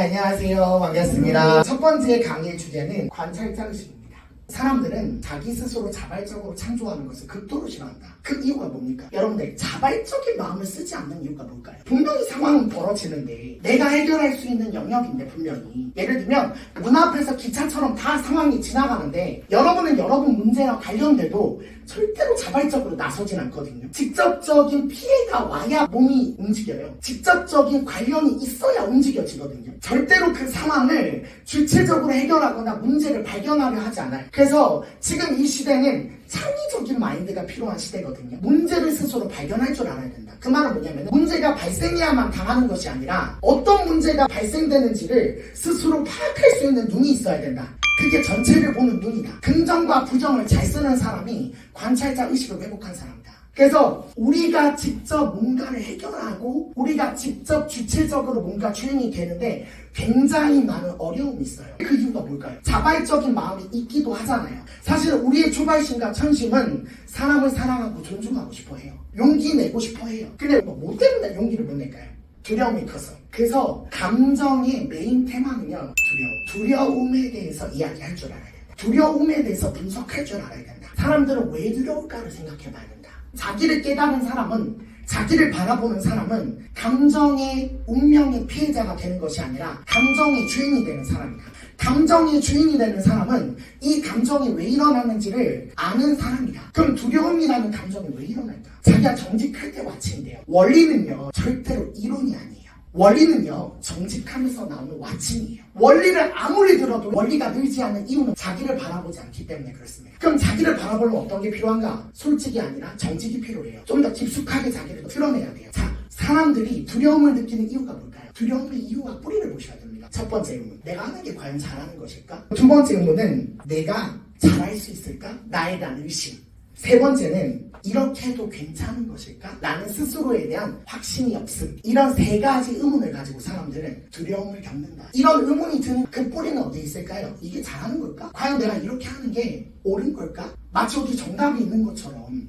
안녕하세요. 반갑습니다. 첫 번째 강의 주제는 관찰자 의식입니다. 사람들은 자기 스스로 자발적으로 창조하는 것을 극도로 싫어한다. 그 이유가 뭡니까? 여러분들, 자발적인 마음을 쓰지 않는 이유가 뭘까요? 분명히 상황은 벌어지는데 내가 해결할 수 있는 영역인데, 분명히 예를 들면 문 앞에서 기차처럼 다 상황이 지나가는데 여러분은 여러분 문제와 관련돼도 절대로 자발적으로 나서진 않거든요. 직접적인 피해가 와야 몸이 움직여요. 직접적인 관련이 있어야 움직여지거든요. 절대로 그 상황을 주체적으로 해결하거나 문제를 발견하려 하지 않아요. 그래서 지금 이 시대는 창의적인 마인드가 필요한 시대거든요. 문제를 스스로 발견할 줄 알아야 된다. 그 말은 뭐냐면, 문제가 발생해야만 당하는 것이 아니라 어떤 문제가 발생되는지를 스스로 파악할 수 있는 눈이 있어야 된다. 그게 전체를 보는 눈이다. 긍정과 부정을 잘 쓰는 사람이 관찰자 의식을 회복한 사람이다. 그래서 우리가 직접 뭔가를 해결하고 우리가 직접 주체적으로 뭔가 주인이 되는데 굉장히 많은 어려움이 있어요. 그 이유가 뭘까요? 자발적인 마음이 있기도 하잖아요. 사실 우리의 초발심과 천심은 사람을 사랑하고 존중하고 싶어 해요. 용기 내고 싶어 해요. 근데 뭐 때문에 용기를 못 낼까요? 두려움이 커서. 그래서 감정의 메인 테마는요, 두려움에 대해서 이야기할 줄 알아야 된다. 두려움에 대해서 분석할 줄 알아야 된다. 사람들은 왜 두려울까를 생각해 봐야 된다. 자기를 깨달은 사람은, 자기를 바라보는 사람은 감정의 운명의 피해자가 되는 것이 아니라 감정의 주인이 되는 사람이다. 감정의 주인이 되는 사람은 이 감정이 왜 일어나는지를 아는 사람이다. 그럼 두려움이라는 감정이 왜 일어날까? 자기가 정직할 때 와칭돼요. 원리는요, 절대로 이론이 아니에요. 원리는요, 정직하면서 나오는 와칭이에요. 원리를 아무리 들어도 원리가 늘지 않는 이유는 자기를 바라보지 않기 때문에 그렇습니다. 그럼 자기를 바라보려면 어떤 게 필요한가? 솔직이 아니라 정직이 필요해요. 좀 더 깊숙하게 자기를 드러내야 돼요. 자, 사람들이 두려움을 느끼는 이유가 뭘까요? 두려움의 이유와 뿌리를 보셔야 됩니다. 첫 번째 의문, 내가 하는 게 과연 잘하는 것일까? 두 번째 의문은, 내가 잘할 수 있을까? 나에 대한 의심. 세 번째는, 이렇게 해도 괜찮은 것일까? 나는 스스로에 대한 확신이 없음. 이런 세 가지 의문을 가지고 사람들은 두려움을 겪는다. 이런 의문이 드는 그 뿌리는 어디에 있을까요? 이게 잘하는 걸까? 과연 내가 이렇게 하는 게 옳은 걸까? 마치 어디 정답이 있는 것처럼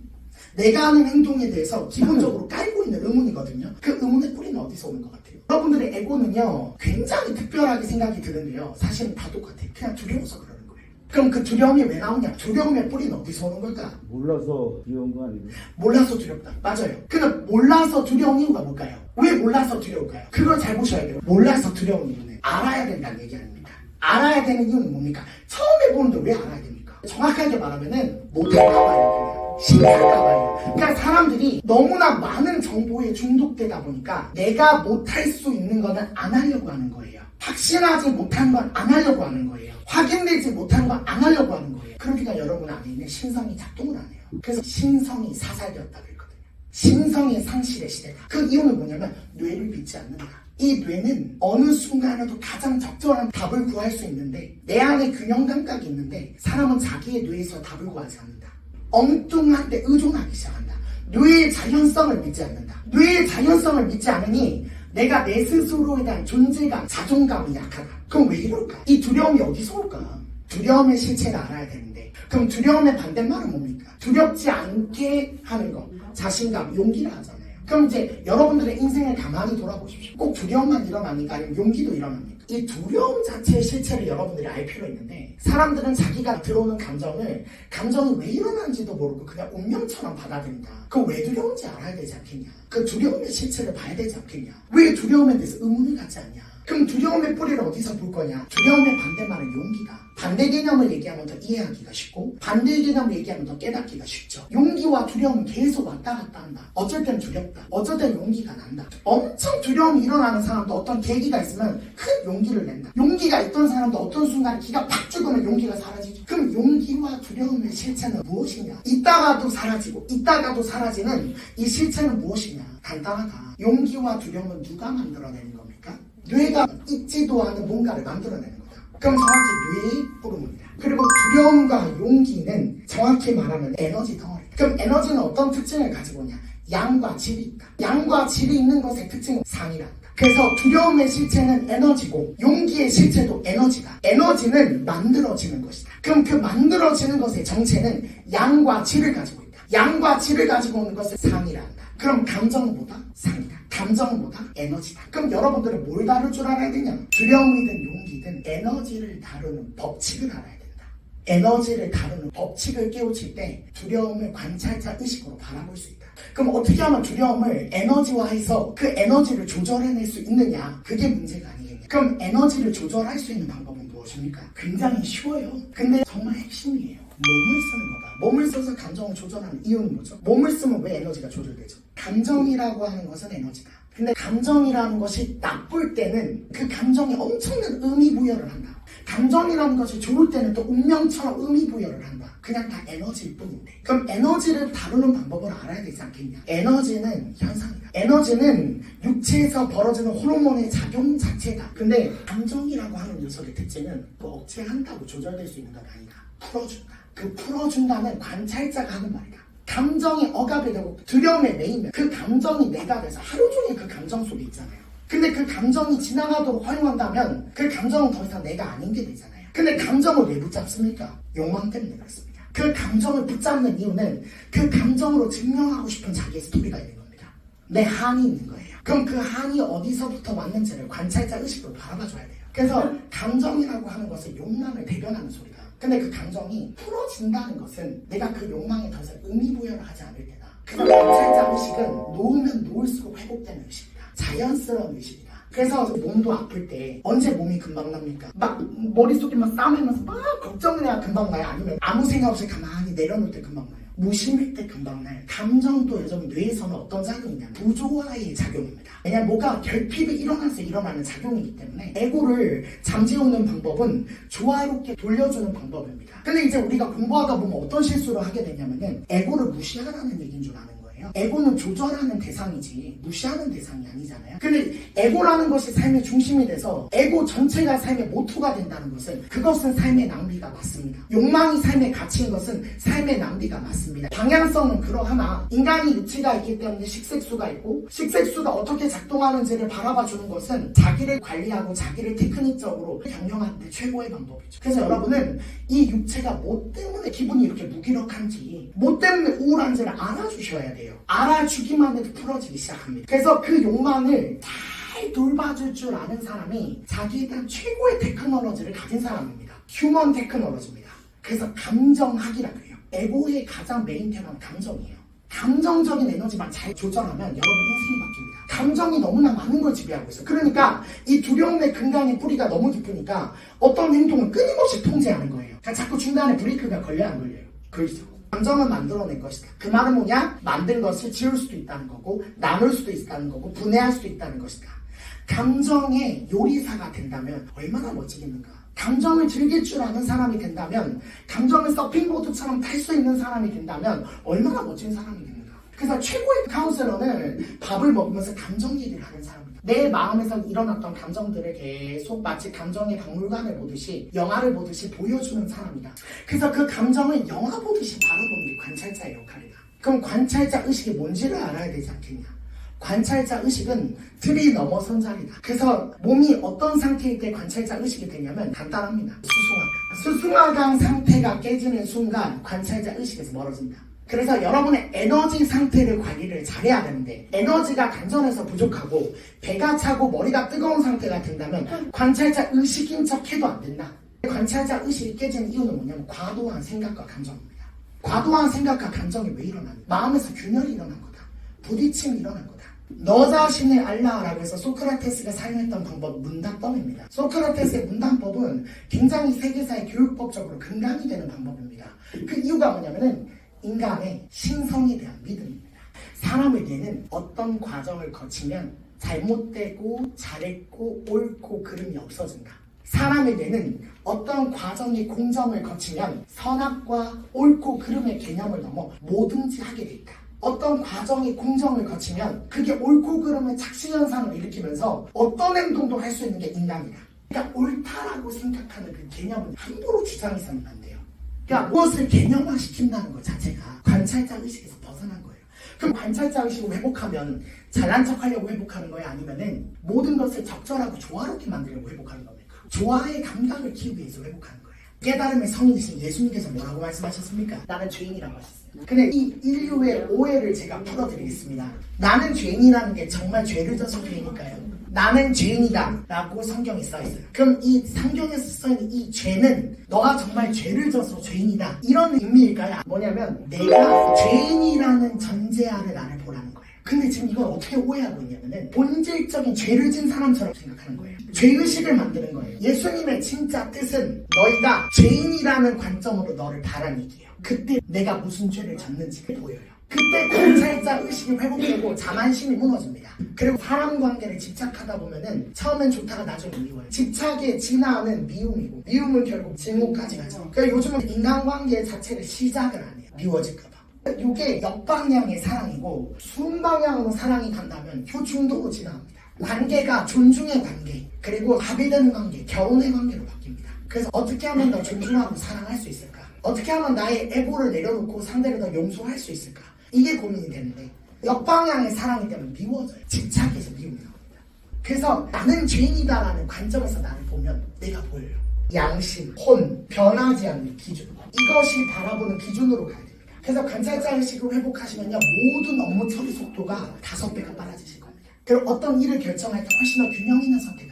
내가 하는 행동에 대해서 기본적으로 깔고 있는 의문이거든요. 그 의문의 뿌리는 어디서 오는 것 같아요? 여러분들의 에고는요, 굉장히 특별하게 생각이 드는데요, 사실은 다 똑같아요. 그냥 두려워서 그러는 거예요. 그럼 그 두려움이 왜 나오냐? 두려움의 뿌리는 어디서 오는 걸까? 몰라서 두려운 거 아니에요? 몰라서 두렵다. 맞아요. 근데 몰라서 두려운 이유가 뭘까요? 왜 몰라서 두려울까요? 그걸 잘 보셔야 돼요. 몰라서 두려운 이유는 알아야 된다는 얘기 아닙니까? 알아야 되는 이유는 뭡니까? 처음 해보는데 왜 알아야 됩니까? 정확하게 말하면은 못할까봐요. 그냥 실패할까봐요. 그러니까 사람들이 너무나 많은 정보에 중독되다 보니까 내가 못할 수 있는 거는 안 하려고 하는 거예요. 확신하지 못한 건 안 하려고 하는 거예요. 확인되지 못한 건 안 하려고 하는 거예요. 그러니까 여러분 안에 있는 신성이 작동을 안 해요. 그래서 신성이 사살되었다 그랬거든요. 신성의 상실의 시대다. 그 이유는 뭐냐면 뇌를 믿지 않는다. 이 뇌는 어느 순간에도 가장 적절한 답을 구할 수 있는데, 내 안에 균형 감각이 있는데 사람은 자기의 뇌에서 답을 구하지 않는다. 엉뚱한데 의존하기 시작한다. 뇌의 자연성을 믿지 않는다. 뇌의 자연성을 믿지 않으니 내가 내 스스로에 대한 존재감, 자존감이 약하다. 그럼 왜 이럴까? 이 두려움이 어디서 올까? 두려움의 실체를 알아야 되는데, 그럼 두려움의 반대말은 뭡니까? 두렵지 않게 하는 거, 자신감, 용기를 하잖아요. 그럼 이제 여러분들의 인생을 가만히 돌아보십시오. 꼭 두려움만 일어나니까 아니면 용기도 일어납니까? 이 두려움 자체의 실체를 여러분들이 알 필요 있는데, 사람들은 자기가 들어오는 감정이 왜 일어나는지도 모르고 그냥 운명처럼 받아들인다. 그거 왜 두려운지 알아야 되지 않겠냐? 그 두려움의 실체를 봐야 되지 않겠냐? 왜 두려움에 대해서 의문을 갖지 않냐? 그럼 두려움의 뿌리를 어디서 볼 거냐? 두려움의 반대말은 용기다. 반대 개념을 얘기하면 더 이해하기가 쉽고, 반대 개념을 얘기하면 더 깨닫기가 쉽죠. 용기와 두려움은 계속 왔다 갔다 한다. 어쩔 땐 두렵다, 어쩔 땐 용기가 난다. 엄청 두려움이 일어나는 사람도 어떤 계기가 있으면 큰 용기를 낸다. 용기가 있던 사람도 어떤 순간에 기가 팍 죽으면 용기가 사라지죠. 그럼 용기와 두려움의 실체는 무엇이냐? 있다가도 사라지고 있다가도 사라지는 이 실체는 무엇이냐? 간단하다. 용기와 두려움은 누가 만들어내는 겁니까? 뇌가 있지도 않은 뭔가를 만들어내는 거다. 그럼 정확히 뇌의 뿌리입니다. 그리고 두려움과 용기는 정확히 말하면 에너지 덩어리. 그럼 에너지는 어떤 특징을 가지고 있냐? 양과 질이 있다. 양과 질이 있는 것의 특징은 상이란다. 그래서 두려움의 실체는 에너지고 용기의 실체도 에너지다. 에너지는 만들어지는 것이다. 그럼 그 만들어지는 것의 정체는 양과 질을 가지고 있다. 양과 질을 가지고 오는 것을 상이란다. 그럼 감정은 뭐다? 상이다. 감정은 뭐다? 에너지다. 그럼 여러분들은 뭘 다룰 줄 알아야 되냐? 두려움이든 용기든 에너지를 다루는 법칙을 알아야 된다. 에너지를 다루는 법칙을 깨우칠 때 두려움을 관찰자 의식으로 바라볼 수 있다. 그럼 어떻게 하면 두려움을 에너지화해서 그 에너지를 조절해낼 수 있느냐? 그게 문제가 아니겠냐? 그럼 에너지를 조절할 수 있는 방법은 무엇입니까? 굉장히 쉬워요. 근데 정말 핵심이에요. 몸을 쓰는 거다. 몸을 써서 감정을 조절하는 이유는 뭐죠? 몸을 쓰면 왜 에너지가 조절되죠? 감정이라고 하는 것은 에너지다. 근데 감정이라는 것이 나쁠 때는 그 감정에 엄청난 의미 부여를 한다. 감정이라는 것이 좋을 때는 또 운명처럼 의미 부여를 한다. 그냥 다 에너지일 뿐인데. 그럼 에너지를 다루는 방법을 알아야 되지 않겠냐? 에너지는 현상이다. 에너지는 육체에서 벌어지는 호르몬의 작용 자체다. 근데 감정이라고 하는 녀석의 특징은 뭐 억제한다고 조절될 수 있는 건 아니다. 풀어준다. 그 풀어준다는 관찰자가 하는 말이다. 감정이 억압이 되고 두려움에 매이면 그 감정이 내가 돼서 하루 종일 그 감정 속에 있잖아요. 근데 그 감정이 지나가도록 허용한다면 그 감정은 더 이상 내가 아닌 게 되잖아요. 근데 감정을 왜 붙잡습니까? 욕망 때문에 그렇습니다. 그 감정을 붙잡는 이유는 그 감정으로 증명하고 싶은 자기의 스토리가 있는 겁니다. 내 한이 있는 거예요. 그럼 그 한이 어디서부터 왔는지를 관찰자 의식으로 바라봐줘야 돼요. 그래서 감정이라고 하는 것은 욕망을 대변하는 소리다. 근데 그 감정이 풀어진다는 것은 내가 그 욕망에 더 이상 의미 부여를 하지 않을 때다. 그래서 관찰자 의식은 놓으면 놓을수록 회복되는 의식이다. 자연스러운 의식이다. 그래서 몸도 아플 때 언제 몸이 금방 납니까? 막 머릿속에 막 싸매면서 막 걱정을 해야 금방 나요? 아니면 아무 생각 없이 가만히 내려놓을 때 금방 나요? 무심할 때 금방 나요. 감정도 요즘 뇌에서는 어떤 작용이냐? 부조화의 작용입니다. 왜냐면 뭐가 결핍이 일어나서 일어나는 작용이기 때문에 에고를 잠재우는 방법은 조화롭게 돌려주는 방법입니다. 근데 이제 우리가 공부하다 보면 어떤 실수를 하게 되냐면은 에고를 무시하라는 얘기인 줄 아는 거예요. 에고는 조절하는 대상이지 무시하는 대상이 아니잖아요. 근데 에고라는 것이 삶의 중심이 돼서 에고 전체가 삶의 모토가 된다는 것은 그것은 삶의 낭비가 맞습니다. 욕망이 삶의 가치인 것은 삶의 낭비가 맞습니다. 방향성은 그러하나 인간이 육체가 있기 때문에 식색수가 있고 식색수가 어떻게 작동하는지를 바라봐 주는 것은 자기를 관리하고 자기를 테크닉적으로 경영하는 데 최고의 방법이죠. 그래서 여러분은 이 육체가 뭐 때문에 기분이 이렇게 무기력한지 뭐 때문에 우울한지를 알아주셔야 돼요. 알아주기만 해도 풀어지기 시작합니다. 그래서 그 욕망을 잘 돌봐줄 줄 아는 사람이 자기에 대한 최고의 테크놀로지를 가진 사람입니다. 휴먼 테크놀로지입니다. 그래서 감정학이라고 해요. 에고의 가장 메인 테마는 감정이에요. 감정적인 에너지만 잘 조절하면 여러분 인생이 바뀝니다. 감정이 너무나 많은 걸 지배하고 있어요. 그러니까 이 두려움의 근간의 뿌리가 너무 깊으니까 어떤 행동을 끊임없이 통제하는 거예요. 그러니까 자꾸 중간에 브레이크가 걸려야 안 걸려요? 걸리죠. 감정은 만들어낼 것이다. 그 말은 뭐냐? 만든 것을 지울 수도 있다는 거고 나눌 수도 있다는 거고 분해할 수도 있다는 것이다. 감정의 요리사가 된다면 얼마나 멋지겠는가? 감정을 즐길 줄 아는 사람이 된다면 감정을 서핑보드처럼 탈 수 있는 사람이 된다면 얼마나 멋진 사람이겠는가? 그래서 최고의 카운셀러는 밥을 먹으면서 감정 얘기를 하는 사람입니다. 내 마음에서 일어났던 감정들을 계속 마치 감정의 박물관을 보듯이 영화를 보듯이 보여주는 사람이다. 그래서 그 감정을 영화 보듯이 바라보는 게 관찰자의 역할이다. 그럼 관찰자 의식이 뭔지를 알아야 되지 않겠냐? 관찰자 의식은 틀이 넘어선 자리다. 그래서 몸이 어떤 상태일 때 관찰자 의식이 되냐면 간단합니다. 수승화강 상태가 깨지는 순간 관찰자 의식에서 멀어진다. 그래서 여러분의 에너지 상태를 관리를 잘해야 되는데 에너지가 간절해서 부족하고 배가 차고 머리가 뜨거운 상태가 된다면 관찰자 의식인 척 해도 안 된다. 관찰자 의식이 깨지는 이유는 뭐냐면 과도한 생각과 감정입니다. 과도한 생각과 감정이 왜 일어나냐? 마음에서 균열이 일어난 거다. 부딪힘이 일어난 거다. 너 자신을 알라라고 해서 소크라테스가 사용했던 방법 문단법입니다. 소크라테스의 문단법은 굉장히 세계사의 교육법적으로 근간이 되는 방법입니다. 그 이유가 뭐냐면은 인간의 신성에 대한 믿음입니다. 사람의 뇌는 어떤 과정을 거치면 잘못되고 잘했고 옳고 그름이 없어진다. 사람의 뇌는 어떤 과정의 공정을 거치면 선악과 옳고 그름의 개념을 넘어 뭐든지 하게 돼 있다. 어떤 과정의 공정을 거치면 그게 옳고 그름의 착시현상을 일으키면서 어떤 행동도 할 수 있는 게 인간이다. 그러니까 옳다라고 생각하는 그 개념은 함부로 주장해서는 안 돼요. 그러니까 무엇을 개념화시킨다는 것 자체가 관찰자 의식에서 벗어난 거예요. 그럼 관찰자 의식을 회복하면 잘난 척하려고 회복하는 거예요? 아니면은 모든 것을 적절하고 조화롭게 만들려고 회복하는 겁니까? 조화의 감각을 키우기 위해서 회복하는 거예요. 깨달음의 성인이신 예수님께서 뭐라고 말씀하셨습니까? 나는 죄인이라고 하셨어요. 근데 이 인류의 오해를 제가 풀어드리겠습니다. 나는 죄인이라는 게 정말 죄를 져서 죄인일까요? 나는 죄인이다 라고 성경에 써있어요. 그럼 이 성경에서 써있는 이 죄는 너가 정말 죄를 져서 죄인이다 이런 의미일까요? 뭐냐면 내가 죄인이라는 전제 아래 나를 보라는 거예요. 근데 지금 이걸 어떻게 오해하고 있냐면은 본질적인 죄를 진 사람처럼 생각하는 거예요. 죄의식을 만드는 거예요. 예수님의 진짜 뜻은 너희가 죄인이라는 관점으로 너를 바라는 얘기예요. 그때 내가 무슨 죄를 졌는지가 보여요. 그때 관찰자 의식이 회복되고 자만심이 무너집니다. 그리고 사람 관계를 집착하다 보면은 처음엔 좋다가 나중에 미워요. 집착의 진화는 미움이고 미움은 결국 증오까지 가죠. 그러니까 요즘은 인간관계 자체를 시작을 안 해요. 미워질까봐. 이게 역방향의 사랑이고 순방향으로 사랑이 간다면 효중도로 진화합니다. 관계가 존중의 관계 그리고 합의되는 관계, 결혼의 관계로 바뀝니다. 그래서 어떻게 하면 더 존중하고 사랑할 수 있을까? 어떻게 하면 나의 에고를 내려놓고 상대를 더 용서할 수 있을까? 이게 고민이 되는데 역방향의 사랑이 되면 미워져요. 집착해서 미움이 나옵니다. 그래서 나는 죄인이다라는 관점에서 나를 보면 내가 보여요. 양심, 혼, 변하지 않는 기준 이것이 바라보는 기준으로 가야 됩니다. 그래서 관찰자 의식을 회복하시면요 모든 업무 처리 속도가 5배가 빨라지실 겁니다. 그리고 어떤 일을 결정할 때 훨씬 더 균형 있는 선택을